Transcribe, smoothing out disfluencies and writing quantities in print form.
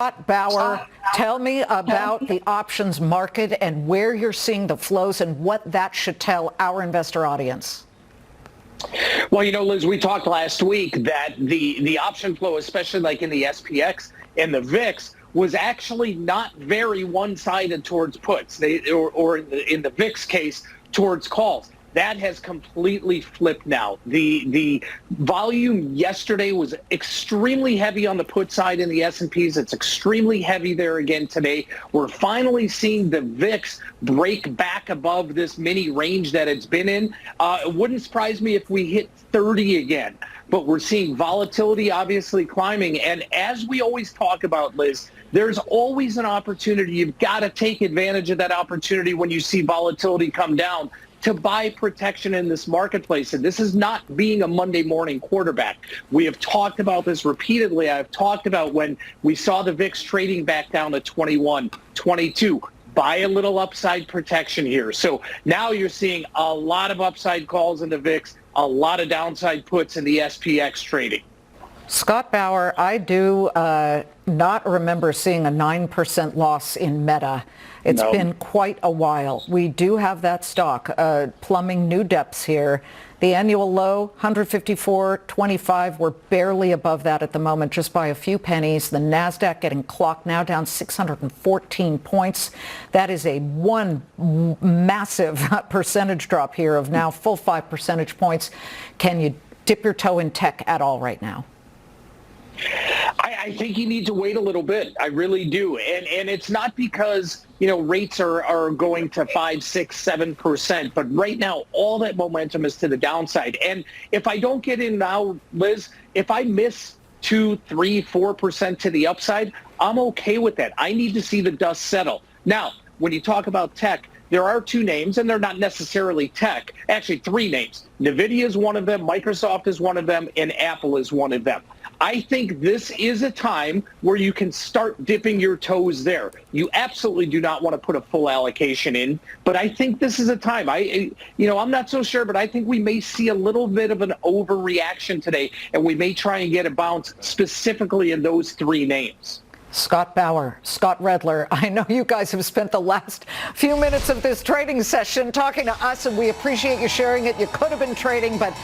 Scott Bauer, tell me about the options market and where you're seeing the flows and what that should tell our investor audience. Well, Liz, we talked last week that the option flow, especially like in the SPX and the VIX, was actually not very one-sided towards puts, or in the VIX case, towards calls. That has completely flipped now. The volume yesterday was extremely heavy on the put side in the S&Ps. It's extremely heavy there again today. We're finally seeing the VIX break back above this mini range that it's been in. It wouldn't surprise me if we hit 30 again. But we're seeing volatility obviously climbing. And as we always talk about, Liz, there's always an opportunity. You've got to take advantage of that opportunity when you see volatility come down to buy protection in this marketplace. And this is not being a Monday morning quarterback. We have talked about this repeatedly. I've talked about when we saw the VIX trading back down to 21, 22. Buy a little upside protection here. So now you're seeing a lot of upside calls in the VIX, a lot of downside puts in the SPX trading. Scott Bauer, I do not remember seeing a 9% loss in Meta. It's been quite a while. We do have that stock plumbing new depths here. The annual low, 154.25. We're barely above that at the moment, just by a few pennies. The NASDAQ getting clocked now down 614 points. That is a one massive percentage drop here of now full 5 percentage points. Can you dip your toe in tech at all right now? I think you need to wait a little bit. I really do. And it's not because, rates are going to 5, 6, 7%. But right now, all that momentum is to the downside. And if I don't get in now, Liz, if I miss 2, 3, 4% to the upside, I'm okay with that. I need to see the dust settle. Now, when you talk about tech, there are two names, and they're not necessarily tech. Actually, three names. NVIDIA is one of them, Microsoft is one of them, and Apple is one of them. I think this is a time where you can start dipping your toes there. You absolutely do not want to put a full allocation in, but I think this is a time. I'm not so sure, but I think we may see a little bit of an overreaction today, and we may try and get a bounce specifically in those three names. Scott Bauer, Scott Redler, I know you guys have spent the last few minutes of this trading session talking to us, and we appreciate you sharing it. You could have been trading, but